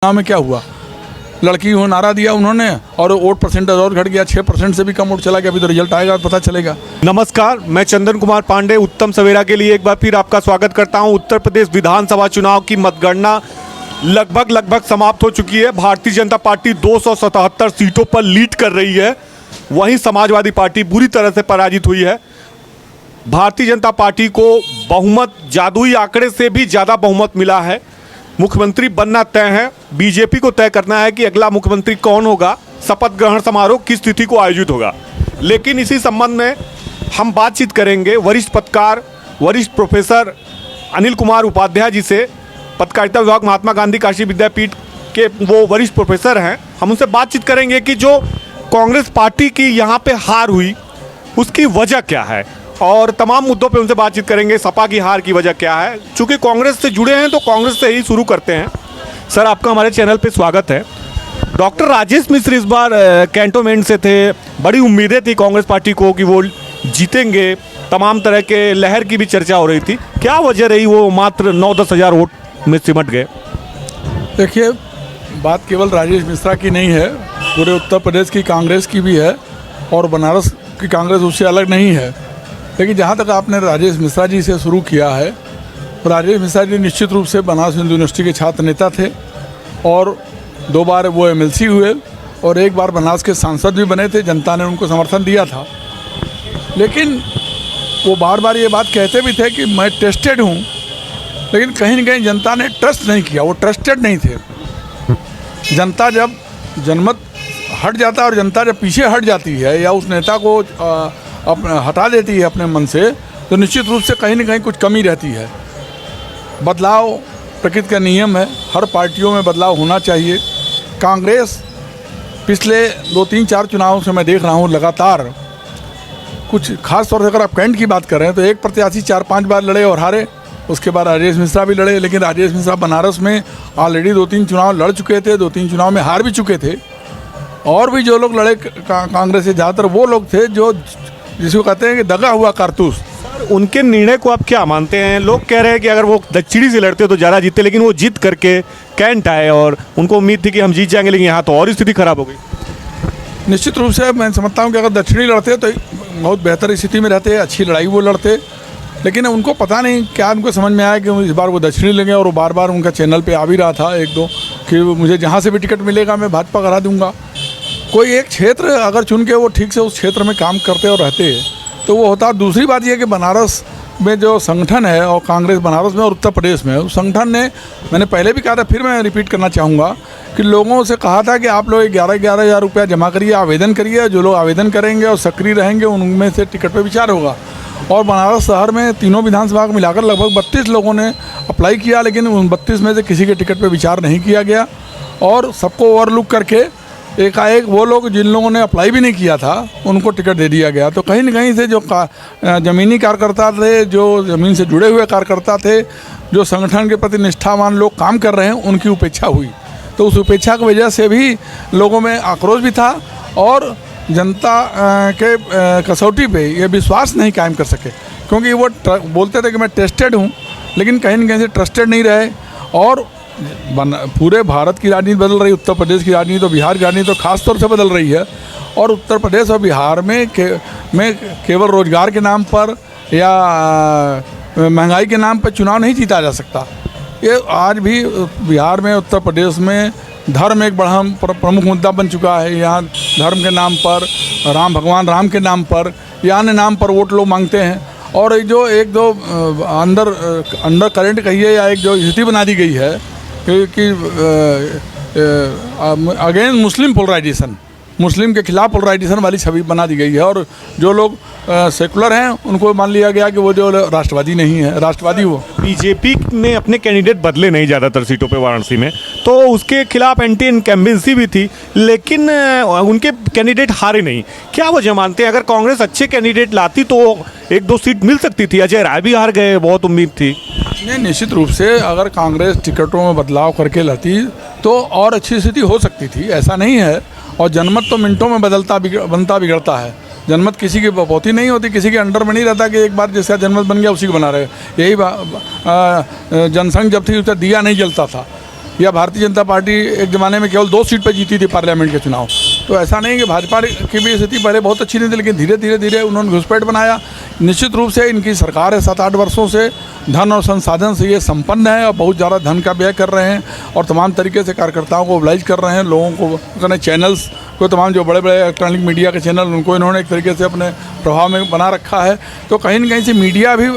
चुनाव में क्या हुआ, लड़की हो नारा दिया उन्होंने और वोट परसेंटेज और घट गया, 6% से भी कम वोट चला गया। अभी तो रिजल्ट आएगा पता चलेगा। नमस्कार, मैं चंदन कुमार पांडे उत्तम सवेरा के लिए एक बार फिर आपका स्वागत करता हूं। उत्तर प्रदेश विधानसभा चुनाव की मतगणना लगभग समाप्त हो चुकी है। भारतीय जनता पार्टी 277 सीटों पर लीड कर रही है, वहीं समाजवादी पार्टी बुरी तरह से पराजित हुई है। भारतीय जनता पार्टी को बहुमत, जादुई आंकड़े से भी ज़्यादा बहुमत मिला है। मुख्यमंत्री बनना तय है। बीजेपी को तय करना है कि अगला मुख्यमंत्री कौन होगा, शपथ ग्रहण समारोह किस तिथि को आयोजित होगा। लेकिन इसी संबंध में हम बातचीत करेंगे वरिष्ठ पत्रकार, वरिष्ठ प्रोफेसर अनिल कुमार उपाध्याय जी से। पत्रकारिता विभाग, महात्मा गांधी काशी विद्यापीठ के वो वरिष्ठ प्रोफेसर हैं। हम उनसे बातचीत करेंगे कि जो कांग्रेस पार्टी की यहाँ पे हार हुई उसकी वजह क्या है, और तमाम मुद्दों पे उनसे बातचीत करेंगे। सपा की हार की वजह क्या है। चूंकि कांग्रेस से जुड़े हैं तो कांग्रेस से ही शुरू करते हैं। सर, आपका हमारे चैनल पे स्वागत है। डॉक्टर राजेश मिश्र इस बार कैंटोनमेंट से थे। बड़ी उम्मीदें थी कांग्रेस पार्टी को कि वो जीतेंगे। तमाम तरह के लहर की भी चर्चा हो रही थी। क्या वजह रही वो मात्र 9-10 हज़ार वोट में सिमट गए? देखिए, बात केवल राजेश मिश्रा की नहीं है, पूरे उत्तर प्रदेश की कांग्रेस की भी है और बनारस की कांग्रेस उससे अलग नहीं है। लेकिन जहाँ तक आपने राजेश मिश्रा जी से शुरू किया है, तो राजेश मिश्रा जी निश्चित रूप से बनारस हिंदू यूनिवर्सिटी के छात्र नेता थे और 2 बार वो एमएलसी हुए और 1 बार बनारस के सांसद भी बने थे। जनता ने उनको समर्थन दिया था। लेकिन वो बार बार ये बात कहते भी थे कि मैं टेस्टेड हूँ, लेकिन कहीं न कहीं जनता ने ट्रस्ट नहीं किया। वो ट्रस्टेड नहीं थे। जनता जब जनमत हट जाता है और जनता जब पीछे हट जाती है या उस नेता को हटा देती है अपने मन से, तो निश्चित रूप से कहीं न कहीं कुछ कमी रहती है। बदलाव प्रकृति का नियम है, हर पार्टियों में बदलाव होना चाहिए। कांग्रेस पिछले 2-3-4 चुनावों से मैं देख रहा हूँ लगातार, कुछ खास तौर से अगर आप कैंट की बात कर रहे हैं तो एक प्रत्याशी 4-5 बार लड़े और हारे। उसके बाद राजेश मिश्रा भी लड़े, लेकिन राजेश मिश्रा बनारस में ऑलरेडी 2-3 चुनाव लड़ चुके थे, 2-3 चुनाव में हार भी चुके थे। और भी जो लोग लड़े कांग्रेस से, ज़्यादातर वो लोग थे जो जिसको कहते हैं कि दगा हुआ कारतूस। उनके निर्णय को आप क्या मानते हैं? लोग कह रहे हैं कि अगर वो दक्षिणी से लड़ते तो ज़्यादा जीतते, लेकिन वो जीत करके कैंट आए और उनको उम्मीद थी कि हम जीत जाएंगे, लेकिन यहाँ तो और स्थिति खराब हो गई। निश्चित रूप से मैं समझता हूँ कि अगर दक्षिणी लड़ते तो बहुत बेहतर स्थिति में रहते, अच्छी लड़ाई वो लड़ते। लेकिन उनको पता नहीं क्या उनको समझ में आया कि इस बार वो दक्षिणी लगे और वो बार बार उनका चैनल पे आ भी रहा था 1-2 कि मुझे जहाँ से भी टिकट मिलेगा मैं भाजपा करा दूंगा। कोई एक क्षेत्र अगर चुन के वो ठीक से उस क्षेत्र में काम करते और रहते तो वो होता। दूसरी बात ये कि बनारस में जो संगठन है, और कांग्रेस बनारस में और उत्तर प्रदेश में, उस संगठन ने, मैंने पहले भी कहा था, फिर मैं रिपीट करना चाहूँगा कि लोगों से कहा था कि आप लोग 11-11 हज़ार रुपया जमा करिए, आवेदन करिए। जो लोग आवेदन करेंगे और सक्रिय रहेंगे उनमें से टिकट पर विचार होगा। और बनारस शहर में तीनों विधानसभा को मिलाकर लगभग 32 लोगों ने अप्लाई किया, लेकिन उन 32 में से किसी के टिकट पर विचार नहीं किया गया और सबको ओवरलुक करके एकाएक वो लोग जिन लोगों ने अप्लाई भी नहीं किया था उनको टिकट दे दिया गया। तो कहीं न कहीं से जो ज़मीनी कार्यकर्ता थे, जो ज़मीन से जुड़े हुए कार्यकर्ता थे, जो संगठन के प्रति निष्ठावान लोग काम कर रहे हैं, उनकी उपेक्षा हुई। तो उस उपेक्षा की वजह से भी लोगों में आक्रोश भी था और जनता के कसौटी पे ये विश्वास नहीं कायम कर सके, क्योंकि वो बोलते थे कि मैं टेस्टेड हूँ, लेकिन कहीं न कहीं से ट्रस्टेड नहीं रहे। और पूरे भारत की राजनीति बदल रही, उत्तर प्रदेश की राजनीति तो बिहार की राजनीति तो खास तौर से बदल रही है। और उत्तर प्रदेश और बिहार में केवल रोजगार के नाम पर या महंगाई के नाम पर चुनाव नहीं जीता जा सकता। ये आज भी बिहार में, उत्तर प्रदेश में धर्म एक बड़ा प्रमुख मुद्दा बन चुका है। यहाँ धर्म के नाम पर, भगवान राम के नाम पर या अन्य नाम पर वोट लोग मांगते हैं। और जो 1-2 अंडर करंट कहिए या एक जो स्थिति बना दी गई है कि अगेंस्ट मुस्लिम पोलराइजेशन, मुस्लिम के खिलाफ पोलराइजेशन वाली छवि बना दी गई है। और जो लोग सेकुलर हैं उनको मान लिया गया कि वो जो राष्ट्रवादी नहीं है, राष्ट्रवादी वो। बीजेपी ने अपने कैंडिडेट बदले नहीं ज़्यादातर सीटों पे वाराणसी में, तो उसके खिलाफ एंटी इनकम्बेंसी भी थी, लेकिन उनके कैंडिडेट हारे नहीं। क्या वजह मानते हैं? अगर कांग्रेस अच्छे कैंडिडेट लाती तो 1-2 सीट मिल सकती थी। अजय राय भी हार गए, बहुत उम्मीद थी। नहीं, निश्चित रूप से अगर कांग्रेस टिकटों में बदलाव करके लाती तो और अच्छी स्थिति हो सकती थी, ऐसा नहीं है। और जनमत तो मिनटों में बनता बिगड़ता है। जनमत किसी की बपौती नहीं होती, किसी के अंडर में नहीं रहता कि एक बार जिसका जनमत बन गया उसी को बना रहे। यही जनसंघ जब थी उसका दिया नहीं जलता था। या भारतीय जनता पार्टी एक ज़माने में केवल 2 सीट पर जीती थी पार्लियामेंट के चुनाव। तो ऐसा नहीं कि भाजपा की भी स्थिति पहले बहुत अच्छी नहीं थी, लेकिन धीरे धीरे उन्होंने घुसपैठ बनाया। निश्चित रूप से इनकी सरकार है 7-8 वर्षों से, धन और संसाधन से ये संपन्न है और बहुत ज़्यादा धन का व्यय कर रहे हैं और तमाम तरीके से कार्यकर्ताओं को मोबिलाइज कर रहे हैं, लोगों को अपने चैनल्स को, तमाम जो बड़े बड़े इलेक्ट्रॉनिक मीडिया के चैनल, उनको इन्होंने एक तरीके से अपने प्रभाव में बना रखा है। तो कहीं न कहीं से मीडिया भी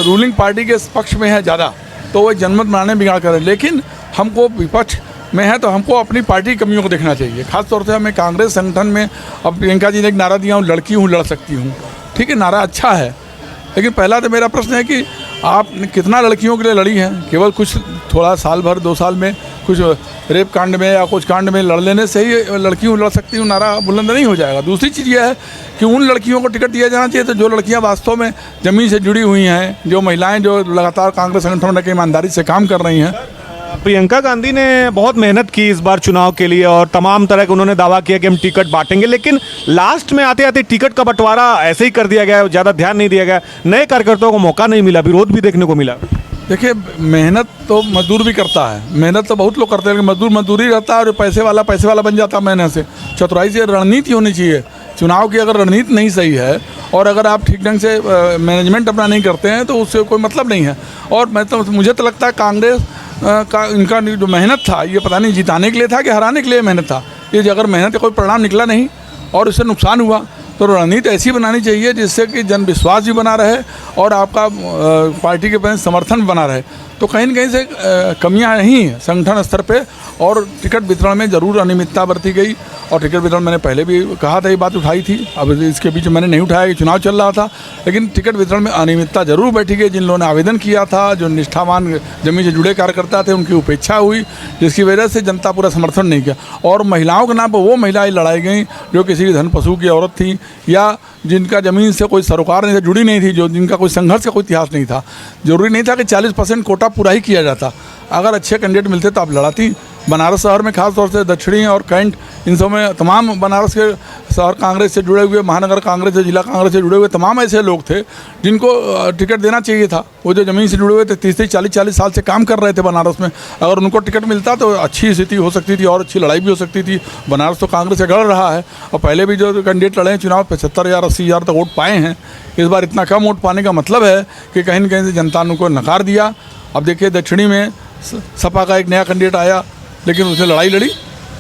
रूलिंग पार्टी के पक्ष में है ज़्यादा, तो वो जनमत बनाने बिगाड़ कर रहे हैं। लेकिन हमको विपक्ष में है तो हमको अपनी पार्टी की कमियों को देखना चाहिए। खास तौर से हमें कांग्रेस संगठन में, अब प्रियंका जी ने एक नारा दिया हूँ, लड़की हूँ लड़ सकती हूँ, ठीक है, नारा अच्छा है, लेकिन पहला तो मेरा प्रश्न है कि आप कितना लड़कियों के लिए लड़ी हैं? केवल कुछ थोड़ा साल भर 2 साल में कुछ रेप कांड में या कुछ कांड में लड़ लेने से ही लड़की हूँ लड़ सकती हूँ नारा बुलंद नहीं हो जाएगा। दूसरी चीज़ यह है कि उन लड़कियों को टिकट दिया जाना चाहिए तो जो लड़कियाँ वास्तव में ज़मीन से जुड़ी हुई हैं, जो महिलाएं जो लगातार कांग्रेस संगठनों की ईमानदारी से काम कर रही हैं। प्रियंका गांधी ने बहुत मेहनत की इस बार चुनाव के लिए और तमाम तरह के उन्होंने दावा किया कि हम टिकट बांटेंगे, लेकिन लास्ट में आते आते टिकट का बंटवारा ऐसे ही कर दिया गया, ज़्यादा ध्यान नहीं दिया गया, नए कार्यकर्ताओं को मौका नहीं मिला, विरोध भी देखने को मिला। देखिए, मेहनत तो मजदूर भी करता है, मेहनत तो बहुत लोग करते हैं, लेकिन मजदूर मजदूरी रहता है और पैसे वाला बन जाता है मेहनत से। चतुराई से रणनीति होनी चाहिए चुनाव की। अगर रणनीति नहीं सही है और अगर आप ठीक ढंग से मैनेजमेंट अपना नहीं करते हैं तो उससे कोई मतलब नहीं है। और मुझे तो लगता है कांग्रेस का इनका जो मेहनत था, ये पता नहीं जिताने के लिए था कि हराने के लिए मेहनत था। ये अगर मेहनत का कोई परिणाम निकला नहीं और उससे नुकसान हुआ तो रणनीति ऐसी बनानी चाहिए जिससे कि जन विश्वास भी बना रहे और आपका पार्टी के प्रति समर्थन बना रहे। तो कहीं न कहीं से कमियां नहीं हैं संगठन स्तर पे और टिकट वितरण में ज़रूर अनियमितता बरती गई। और टिकट वितरण मैंने पहले भी कहा था, ये बात उठाई थी, अब इसके बीच मैंने नहीं उठाया कि चुनाव चल रहा था, लेकिन टिकट वितरण में अनियमितता जरूर बैठी गई। जिन लोगों ने आवेदन किया था, जो निष्ठावान जमीन से जुड़े कार्यकर्ता थे, उनकी उपेक्षा हुई, जिसकी वजह से जनता पूरा समर्थन नहीं किया। और महिलाओं के नाम पर वो महिलाएं लड़ाई गई जो किसी धन पशु की औरत थी या जिनका ज़मीन से कोई सरोकार नहीं, जुड़ी नहीं थी, जो जिनका कोई संघर्ष का कोई इतिहास नहीं था। जरूरी नहीं था कि 40% कोटा पूरा ही किया जाता। अगर अच्छे कैंडिडेट मिलते तो आप लड़ाती। बनारस शहर में खास तौर से दक्षिणी और कैंट, इन सब में तमाम बनारस के शहर कांग्रेस से जुड़े हुए, महानगर कांग्रेस से, जिला कांग्रेस से जुड़े हुए तमाम ऐसे लोग थे जिनको टिकट देना चाहिए था। वो जो ज़मीन से जुड़े हुए थे, 30-40 साल से काम कर रहे थे बनारस में, अगर उनको टिकट मिलता तो अच्छी स्थिति हो सकती थी और अच्छी लड़ाई भी हो सकती थी। बनारस तो कांग्रेस से गढ़ रहा है और पहले भी जो कैंडिडेट लड़े हैं चुनाव 75,000-80,000 तक वोट पाए हैं। इस बार इतना कम वोट पाने का मतलब है कि कहीं न कहीं से जनता ने उनको नकार दिया। अब देखिए, दक्षिणी में सपा का एक नया कैंडिडेट आया, लेकिन उसने लड़ाई लड़ी,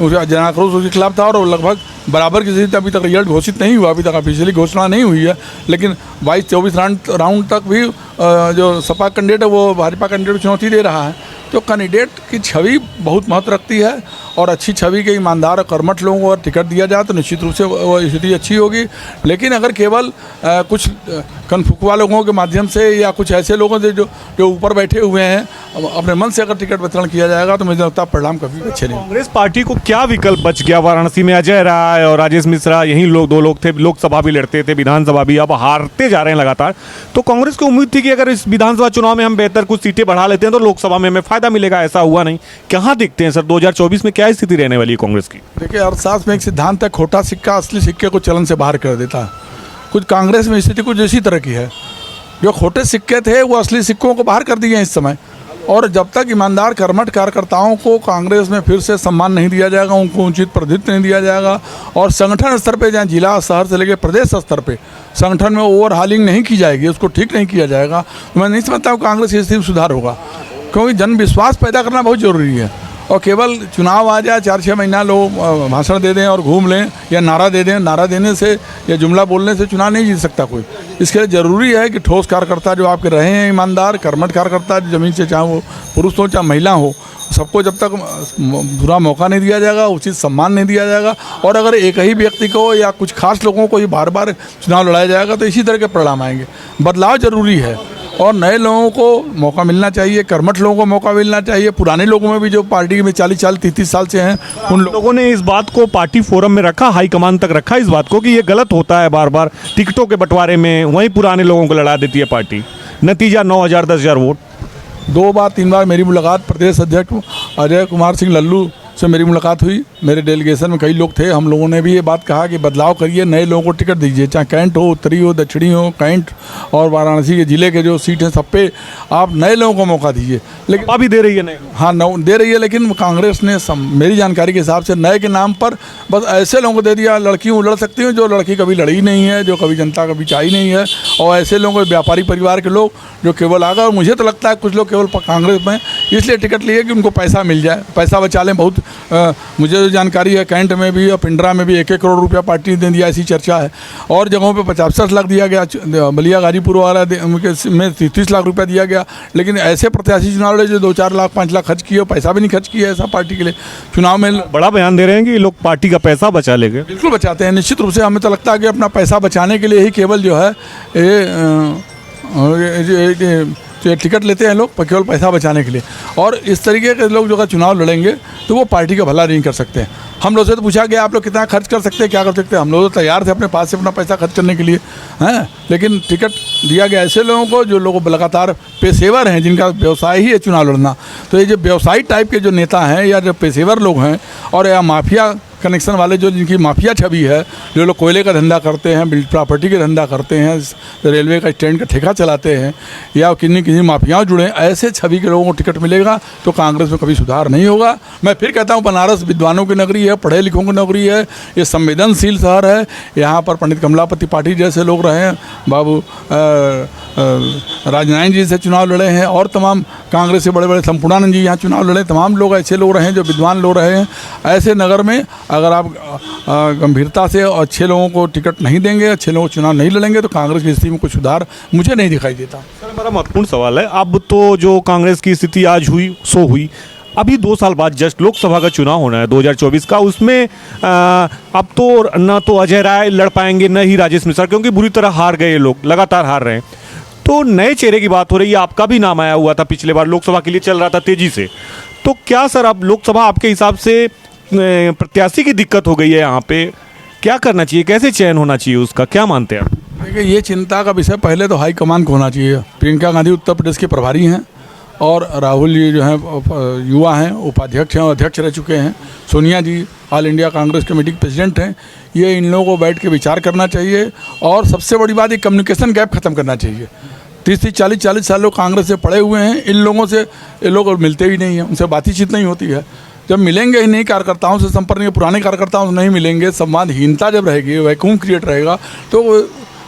उसे जन आक्रोश उसके खिलाफ था और लगभग बराबर की स्थिति। अभी तक रिजल्ट घोषित नहीं हुआ, अभी तक ऑफिशियली घोषणा नहीं हुई है, लेकिन 22-24 राउंड तक भी जो सपा कैंडिडेट है वो भाजपा कैंडिडेट चुनौती दे रहा है। तो कैंडिडेट की छवि बहुत महत्व रखती है और अच्छी छवि के ईमानदार और कर्मठ लोगों को टिकट दिया जाए तो निश्चित रूप से वो स्थिति अच्छी होगी। लेकिन अगर केवल कुछ कनफुकवा लोगों के माध्यम से या कुछ ऐसे लोगों से जो ऊपर बैठे हुए हैं अपने मन से अगर टिकट वितरण किया जाएगा तो मुझे लगता है परिणाम कभी अच्छे नहीं। कांग्रेस पार्टी को क्या विकल्प बच गया? वाराणसी में अजय राय और राजेश मिश्रा, यही लोग 2 लोग थे, लोकसभा भी लड़ते थे, विधानसभा भी, अब हारते जा रहे हैं लगातार। तो कांग्रेस को उम्मीद थी कि अगर इस विधानसभा चुनाव में हम बेहतर कुछ सीटें बढ़ा लेते हैं तो लोकसभा में हमें फायदा मिलेगा। ऐसा हुआ नहीं। कहाँ दिखते हैं सर 2024 में क्या स्थिति रहने वाली है कांग्रेस की? देखिए, अर्थशास्त्र में एक सिद्धांत है, खोटा सिक्का असली सिक्के को चलन से बाहर कर देता है। कुछ कांग्रेस में स्थिति कुछ इसी तरह की है। जो खोटे सिक्के थे वो असली सिक्कों को बाहर कर दिए हैं इस समय। और जब तक ईमानदार कर्मठ कार्यकर्ताओं को कांग्रेस में फिर से सम्मान नहीं दिया जाएगा, उनको उचित प्रतिनिधित्व नहीं दिया जाएगा और संगठन स्तर पे, जहाँ जिला शहर से लेकर प्रदेश स्तर पे संगठन में ओवरहालिंग नहीं की जाएगी, उसको ठीक नहीं किया जाएगा, तो मैं नहीं समझता हूँ कांग्रेस की स्थिति में सुधार होगा। क्योंकि जन विश्वास पैदा करना बहुत ज़रूरी है। और केवल चुनाव आ जाए, 4-6 महीना लोग भाषण दे दें और घूम लें या नारा दे दें, नारा देने से या जुमला बोलने से चुनाव नहीं जीत सकता कोई। इसके लिए ज़रूरी है कि ठोस कार्यकर्ता जो आपके रहे हैं, ईमानदार कर्मठ कार्यकर्ता, ज़मीन से चाहे वो पुरुष हो चाहे महिला हो, सबको जब तक बुरा मौका नहीं दिया जाएगा, उचित सम्मान नहीं दिया जाएगा और अगर एक ही व्यक्ति को या कुछ खास लोगों को ही बार बार चुनाव लड़ाया जाएगा तो इसी तरह के परिणाम आएंगे। बदलाव ज़रूरी है और नए लोगों को मौका मिलना चाहिए, कर्मठ लोगों को मौका मिलना चाहिए। पुराने लोगों में भी जो पार्टी में 40-30 साल से हैं, उन लोगों ने इस बात को पार्टी फोरम में रखा, हाईकमान तक रखा इस बात को कि ये गलत होता है, बार बार टिकटों के बंटवारे में वहीं पुराने लोगों को लड़ा देती है पार्टी। नतीजा 9,000-10,000 वोट। 2 बार 3 बार मेरी मुलाकात प्रदेश अध्यक्ष अजय कुमार सिंह लल्लू से मेरी मुलाकात हुई, मेरे डेलीगेशन में कई लोग थे, हम लोगों ने भी ये बात कहा कि बदलाव करिए, नए लोगों को टिकट दीजिए, चाहे कैंट हो, उत्तरी हो, दक्षिणी हो, कैंट और वाराणसी के ज़िले के जो सीट हैं सब पे आप नए लोगों को मौका दीजिए। लेकिन अभी दे रही है नहीं? हाँ दे रही है, लेकिन कांग्रेस ने मेरी जानकारी के हिसाब से नए के नाम पर बस ऐसे लोगों को दे दिया। लड़कियों लड़ सकती हैं जो लड़की कभी लड़ी नहीं है, जो कभी जनता कभी चाही नहीं है, और ऐसे लोगों को व्यापारी परिवार के लोग जो केवल आ गए। और मुझे तो लगता है कुछ लोग केवल कांग्रेस में इसलिए टिकट लिए कि उनको पैसा मिल जाए, पैसा बचा लें। बहुत मुझे जो जानकारी है कैंट में भी और पिंडरा में भी 1-1 करोड़ रुपया पार्टी ने दिया, ऐसी चर्चा है। और जगहों पे 50-50 लाख दिया गया, बलिया गाजीपुर वाला में 30 लाख रुपया दिया गया। लेकिन ऐसे प्रत्याशी चुनाव लड़े जो 2-4 लाख 5 लाख खर्च किए, पैसा भी नहीं खर्च किया ऐसा पार्टी के लिए चुनाव में। बड़ा बयान दे रहे हैं कि लोग पार्टी का पैसा बचा लेंगे। बिल्कुल बचाते हैं, निश्चित रूप से। हमें तो लगता है कि अपना पैसा बचाने के लिए ही केवल जो है ये टिकट लेते हैं लोग, केवल पैसा बचाने के लिए। और इस तरीके के लोग जो का चुनाव लड़ेंगे तो वो पार्टी का भला नहीं कर सकते हैं। हम लोग से तो पूछा गया आप लोग कितना खर्च कर सकते हैं, क्या कर सकते हैं। हम लोग तो तैयार थे अपने पास से अपना पैसा खर्च करने के लिए, हैं। लेकिन टिकट दिया गया ऐसे लोगों को जो लोग लगातार पेशेवर हैं, जिनका व्यवसाय ही है चुनाव लड़ना। तो ये जो व्यवसायी टाइप के जो नेता हैं या जो पेशेवर लोग हैं और या माफिया कनेक्शन वाले जो जिनकी माफिया छवि है, जो लोग कोयले का धंधा करते हैं, बिल्ड प्रॉपर्टी का धंधा करते हैं, रेलवे का स्टैंड का ठेका चलाते हैं, या किन्हीं माफियाओं जुड़े, ऐसे छवि के लोगों को टिकट मिलेगा तो कांग्रेस में कभी सुधार नहीं होगा। मैं फिर कहता हूँ बनारस विद्वानों की नगरी है, पढ़े लिखों की नगरी है, ये संवेदनशील शहर है। यहाँ पर पंडित कमलापति पाटिल जैसे लोग रहे हैं, बाबू राजनारायण जी से चुनाव लड़े हैं, और तमाम कांग्रेस से बड़े बड़े संपूर्णानंद जी यहाँ चुनाव लड़े, तमाम लोग ऐसे लोग रहे हैं जो विद्वान लोग रहे हैं। ऐसे नगर में अगर आप गंभीरता से और अच्छे लोगों को टिकट नहीं देंगे, अच्छे लोगों को चुनाव नहीं लड़ेंगे तो कांग्रेस की स्थिति में कुछ सुधार मुझे नहीं दिखाई देता। सर हमारा महत्वपूर्ण सवाल है, अब तो जो कांग्रेस की स्थिति आज हुई सो हुई, अभी 2 साल बाद जस्ट लोकसभा का चुनाव होना है 2024 का, उसमें अब तो न तो अजय राय लड़ पाएंगे न ही राजेश मिश्रा, क्योंकि बुरी तरह हार गए लोग, लगातार हार रहे हैं। तो नए चेहरे की बात हो रही है, आपका भी नाम आया हुआ था पिछले बार लोकसभा के लिए, चल रहा था तेजी से। तो क्या सर अब लोकसभा आपके हिसाब से प्रत्याशी की दिक्कत हो गई है, यहाँ पे क्या करना चाहिए, कैसे चयन होना चाहिए उसका, क्या मानते हैं आप? देखिए ये चिंता का विषय पहले तो हाईकमान को होना चाहिए। प्रियंका गांधी उत्तर प्रदेश के प्रभारी हैं और राहुल जी जो हैं युवा हैं, उपाध्यक्ष हैं और अध्यक्ष रह चुके हैं। सोनिया जी ऑल इंडिया कांग्रेस कमेटी के प्रेसिडेंट हैं। ये इन लोगों को बैठ के विचार करना चाहिए और सबसे बड़ी बात ये कम्युनिकेशन गैप ख़त्म करना चाहिए। 30-40 साल लोग कांग्रेस से पड़े हुए हैं, इन लोगों से ये लोग मिलते ही नहीं हैं, उनसे बातचीत नहीं होती है। जब मिलेंगे ही नहीं, कार्यकर्ताओं से संपर्क नहीं, पुराने कार्यकर्ताओं से नहीं मिलेंगे, संवादहीनता जब रहेगी, वैक्यूम क्रिएट रहेगा तो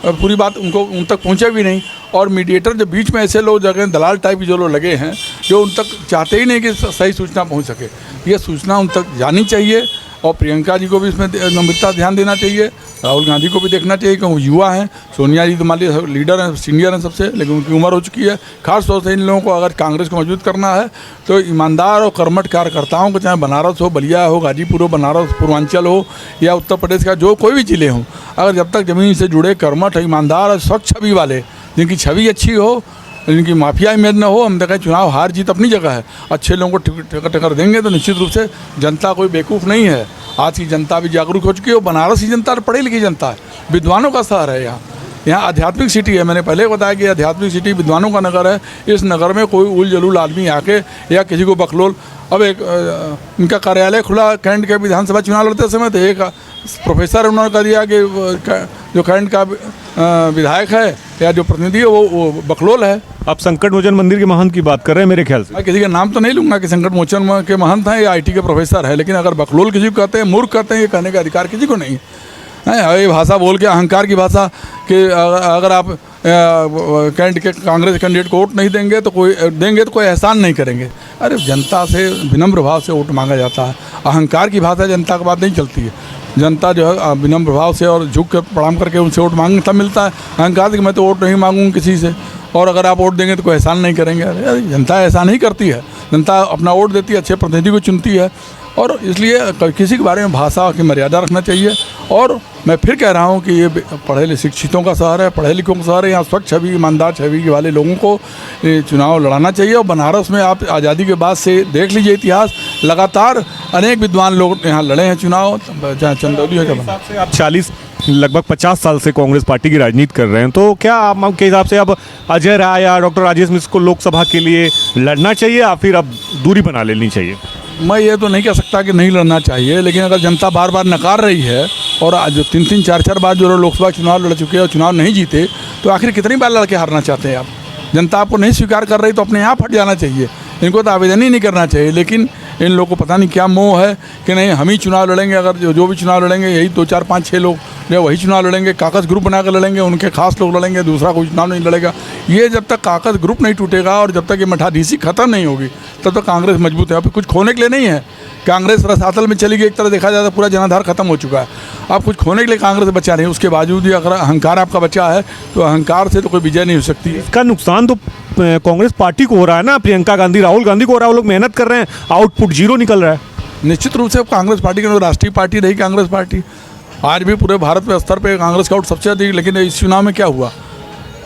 पूरी बात उन तक पहुँचे भी नहीं। और मीडिएटर जो बीच में ऐसे लोग जगह दलाल टाइप के जो लोग लगे हैं, जो उन तक चाहते ही नहीं कि सही सूचना पहुँच सके। ये सूचना उन तक जानी चाहिए और प्रियंका जी को भी इसमें गंभीरता ध्यान देना चाहिए, राहुल गांधी को भी देखना चाहिए क्योंकि वो युवा हैं। सोनिया जी तो मान लीजिए लीडर हैं, सीनियर हैं सबसे, लेकिन उनकी उम्र हो चुकी है। खास तौर से इन लोगों को अगर कांग्रेस को मजबूत करना है तो ईमानदार और कर्मठ कार्यकर्ताओं को, चाहे बनारस हो, बलिया हो, गाजीपुर हो, बनारस पूर्वांचल हो या उत्तर प्रदेश का जो कोई भी ज़िले हों, अगर जब तक ज़मीन से जुड़े कर्मठ, ईमानदार और स्वच्छ छवि वाले, जिनकी छवि अच्छी हो, जिनकी माफिया इमेज न हो, हम देखें चुनाव हार जीत अपनी जगह है, अच्छे लोगों को टिकट देंगे तो निश्चित रूप से जनता कोई बेवकूफ़ नहीं है। आज की जनता भी जागरूक हो चुकी है। बनारस की जनता पढ़ी लिखी जनता है, विद्वानों का शहर है। यहाँ आध्यात्मिक सिटी है। मैंने पहले बताया कि आध्यात्मिक सिटी विद्वानों का नगर है। इस नगर में कोई उल जलूल आदमी आके या किसी को बकलोल, अब एक इनका कार्यालय खुला कैंट के विधानसभा चुनाव लड़ते समय, तो एक प्रोफेसर उन्होंने कह दिया कि जो कैंट का विधायक है या जो प्रतिनिधि है वो बकलोल है। आप संकट मोचन मंदिर के महंत की बात कर रहे हैं मेरे ख्याल से। मैं किसी का नाम तो नहीं लूँगा कि संकट मोचन के महंत हैं या IT के प्रोफेसर है, लेकिन अगर बकलोल किसी को कहते हैं, मूर्ख कहते हैं, ये कहने का अधिकार किसी को नहीं है। ये भाषा बोल के अहंकार की भाषा कि अगर आप कैंट के कांग्रेस कैंडिडेट को वोट नहीं देंगे तो कोई एहसान नहीं करेंगे। अरे जनता से विनम्र भाव से वोट मांगा जाता है। अहंकार की भाषा जनता की बात नहीं चलती है। जनता जो है विनम्र भाव से और झुक कर प्रणाम करके उनसे वोट मांगने तब मिलता है। अहंकार कि मैं तो वोट नहीं मांगूंगा किसी से, और अगर आप वोट देंगे तो कोई एहसान नहीं करेंगे। अरे जनता एहसान नहीं करती है, जनता अपना वोट देती है, अच्छे प्रतिनिधि को चुनती है। और इसलिए किसी के बारे में भाषा की मर्यादा रखना चाहिए। और मैं फिर कह रहा हूँ कि ये पढ़े लिखे शिक्षितों का शहर है, पढ़े लिखों का शहर है। यहाँ स्वच्छ छवि, ईमानदार छवि वाले लोगों को चुनाव लड़ाना चाहिए। और बनारस में आप आज़ादी के बाद से देख लीजिए इतिहास, लगातार अनेक विद्वान लोग यहाँ लड़े हैं चुनाव, चाहे चंदौली हो चाहे। आप 40 लगभग 50 साल से कांग्रेस पार्टी की राजनीति कर रहे हैं, तो क्या आपके हिसाब से अब अजय राय या डॉक्टर राजेश मिश्र को लोकसभा के लिए लड़ना चाहिए या फिर अब दूरी बना लेनी चाहिए? मैं ये तो नहीं कह सकता कि नहीं लड़ना चाहिए, लेकिन अगर जनता बार बार नकार रही है और आज जो 3-3, 4-4 बार जो लोकसभा चुनाव लड़ चुके हैं और चुनाव नहीं जीते, तो आखिर कितनी बार लड़के हारना चाहते हैं आप? जनता आपको नहीं स्वीकार कर रही तो अपने आप हट जाना चाहिए, इनको तो आवेदन ही नहीं करना चाहिए। लेकिन इन लोगों को पता नहीं क्या मोह है कि नहीं हम ही चुनाव लड़ेंगे, अगर जो भी चुनाव लड़ेंगे यही 2, 4, 5, 6 लोग जो वही चुनाव लड़ेंगे, काकस ग्रुप बनाकर लड़ेंगे, उनके खास लोग लड़ेंगे, दूसरा कोई चुनाव नहीं लड़ेगा। ये जब तक काकस ग्रुप नहीं टूटेगा और जब तक ये मठाधीसी खत्म नहीं होगी तब तक कांग्रेस मजबूत है। अब कुछ खोने के लिए नहीं है, कांग्रेस रसातल में चली गई, एक तरह देखा जाए तो पूरा जनाधार खत्म हो चुका है। अब कुछ खोने के लिए कांग्रेस बचा नहीं, उसके बावजूद भी अगर अहंकार आपका बचा है तो अहंकार से तो कोई विजय नहीं हो सकती। इसका नुकसान तो कांग्रेस पार्टी को हो रहा है ना, प्रियंका गांधी, राहुल गांधी को हो रहा है। वो लोग मेहनत कर रहे हैं, आउटपुट जीरो निकल रहा है। निश्चित रूप से कांग्रेस पार्टी की राष्ट्रीय पार्टी रही कांग्रेस पार्टी, आज भी पूरे भारत में स्तर पे कांग्रेस का वोट सबसे अधिक। लेकिन इस चुनाव में क्या हुआ,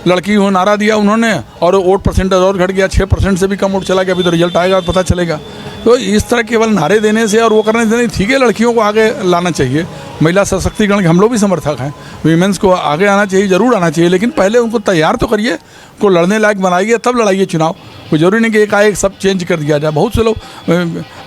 लड़की हो नारा दिया उन्होंने और वोट परसेंटेज और घट गया, 6% से भी कम वोट चला गया। अभी तो रिजल्ट आएगा पता चलेगा। तो इस तरह केवल नारे देने से और वो करने से नहीं, ठीक है लड़कियों को आगे लाना चाहिए, महिला सशक्तिकरण के हम लोग भी समर्थक हैं, वीमेंस को आगे आना चाहिए, ज़रूर आना चाहिए, लेकिन पहले उनको तैयार तो करिए, को लड़ने लायक बनाइए, तब लड़ाइए चुनाव। कोई जरूरी नहीं कि एकाएक सब चेंज कर दिया जाए। बहुत से लोग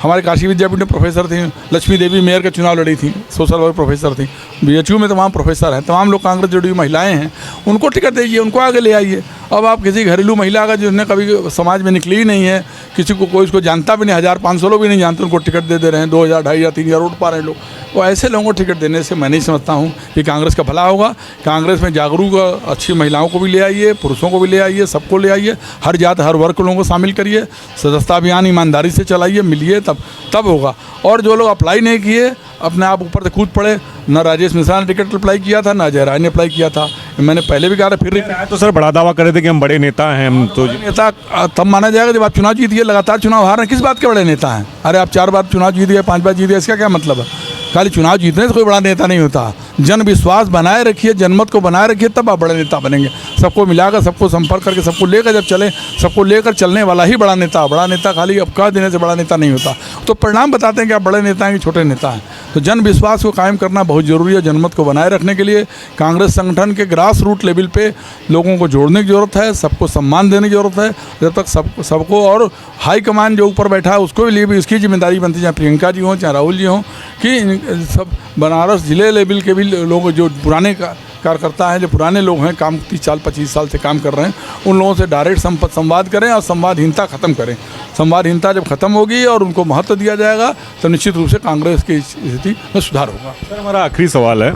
हमारे काशी विद्यापीठ में प्रोफेसर थी, लक्ष्मी देवी मेयर का चुनाव लड़ी थी, सोशल वर्क प्रोफेसर थी, BHU में तमाम प्रोफेसर हैं, तमाम लोग कांग्रेस जुड़ी हुई महिलाएं हैं, उनको टिकट दीजिए, उनको आगे ले आइए। अब आप किसी घरेलू महिला का जिसने कभी समाज में निकली ही नहीं है, किसी को कोई इसको जानता भी नहीं, 1000-500 लोग भी नहीं जानते, उनको टिकट दे रहे हैं, 2000, 2500, 3000 वोट पा रहे हैं लोग। तो ऐसे लोगों को टिकट देने से मैं नहीं समझता हूँ कि कांग्रेस का भला होगा। कांग्रेस में जागरूक अच्छी महिलाओं को भी ले आइए, पुरुषों को भी ले आइए, सबको ले आइए, हर जात हर वर्ग के लोगों को शामिल करिए, सदस्यता अभियान ईमानदारी से चलाइए, मिलिए, तब होगा। और जो लोग अप्लाई नहीं किए, अपने आप ऊपर से कूद पड़े, न राजेश मिश्रा ने टिकट अप्लाई किया था, न अजय राय ने अप्लाई किया था। मैंने पहले भी कहा था, फिर तो सर बड़ा दावा कर रहे थे कि हम बड़े नेता हैं। हम तो नेता तब माना जाएगा जब आप चुनाव जीतिए, लगातार चुनाव हार रहे हैं, किस बात के बड़े नेता हैं? अरे आप 4 बार चुनाव जीत गए, 5 बार जीत गए, इसका क्या मतलब है? खाली चुनाव जीतने से कोई बड़ा नेता नहीं होता। जन विश्वास बनाए रखिए, जनमत को बनाए रखिए, तब आप बड़े नेता बनेंगे। सबको मिलाकर, सबको संपर्क करके, सबको लेकर जब चले, सबको लेकर चलने वाला ही बड़ा नेता खाली अब कह देने से बड़ा नेता नहीं होता। तो परिणाम बताते हैं कि आप बड़े नेता हैं कि छोटे नेता हैं। तो जन विश्वास को कायम करना बहुत ज़रूरी है। जनमत को बनाए रखने के लिए कांग्रेस संगठन के ग्रास रूट लेवल पे लोगों को जोड़ने की ज़रूरत है, सबको सम्मान देने की ज़रूरत है। जब तक सबको और हाईकमान जो ऊपर बैठा है उसको लिए भी इसकी जिम्मेदारी बनती है, चाहे प्रियंका जी हों, चाहे राहुल जी हों, कि सब बनारस जिले लेवल के भी लोग जो पुराने कार्यकर्ता हैं, जो पुराने लोग हैं, काम 30-25 साल से काम कर रहे हैं, उन लोगों से डायरेक्ट संवाद करें और संवादहीनता ख़त्म करें। संवादहीनता जब खत्म होगी और उनको महत्व दिया जाएगा तो निश्चित रूप से कांग्रेस की स्थिति में सुधार होगा। सर हमारा आखिरी सवाल है,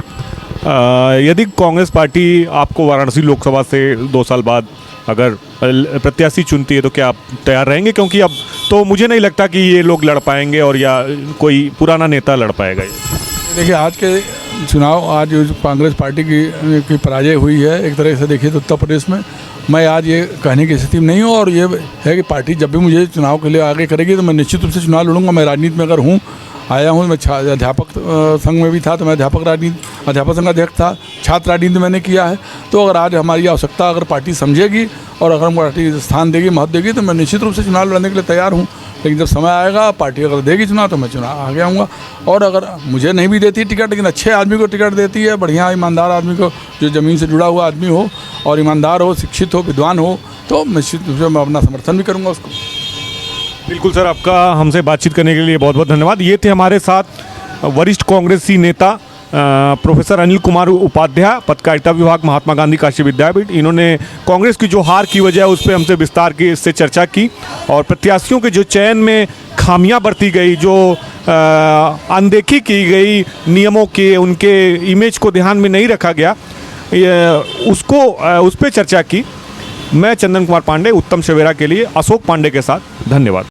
यदि कांग्रेस पार्टी आपको वाराणसी लोकसभा से 2 साल बाद अगर प्रत्याशी चुनती है तो क्या आप तैयार रहेंगे? क्योंकि अब तो मुझे नहीं लगता कि ये लोग लड़ पाएंगे और या कोई पुराना नेता लड़ पाएगा। देखिए आज के चुनाव, आज जो कांग्रेस पार्टी की पराजय हुई है एक तरह से देखिए तो उत्तर प्रदेश में, मैं आज ये कहने की स्थिति में नहीं हूँ। और ये है कि पार्टी जब भी मुझे चुनाव के लिए आगे करेगी तो मैं निश्चित रूप से चुनाव लड़ूंगा। मैं राजनीति में अगर हूँ, आया हूँ, मैं अध्यापक संघ में भी था तो मैं अध्यापक संघ अध्यक्ष था, छात्र राजनीति मैंने किया है। तो अगर आज हमारी आवश्यकता अगर पार्टी समझेगी और अगर पार्टी स्थान देगी, महत्व देगी, तो मैं निश्चित रूप से चुनाव लड़ने के लिए तैयार हूँ। लेकिन जब समय आएगा, पार्टी अगर देगी चुनाव तो मैं चुनाव आगे आऊँगा। और अगर मुझे नहीं भी देती टिकट, लेकिन अच्छे आदमी को टिकट देती है, बढ़िया ईमानदार आदमी को, जो ज़मीन से जुड़ा हुआ आदमी हो और ईमानदार हो, शिक्षित हो, विद्वान हो, तो निश्चित रूप से मैं अपना समर्थन भी करूँगा उसको। बिल्कुल सर, आपका हमसे बातचीत करने के लिए बहुत बहुत धन्यवाद। ये थे हमारे साथ वरिष्ठ कांग्रेसी नेता प्रोफेसर अनिल कुमार उपाध्याय, पत्रकारिता विभाग, महात्मा गांधी काशी विद्यापीठ। इन्होंने कांग्रेस की जो हार की वजह है उस पर हमसे विस्तार की इससे चर्चा की और प्रत्याशियों के जो चयन में खामियां बरती गई, जो अनदेखी की गई नियमों के, उनके इमेज को ध्यान में नहीं रखा गया, उस पर चर्चा की। मैं चंदन कुमार पांडे, उत्तम सवेरा के लिए अशोक पांडे के साथ, धन्यवाद।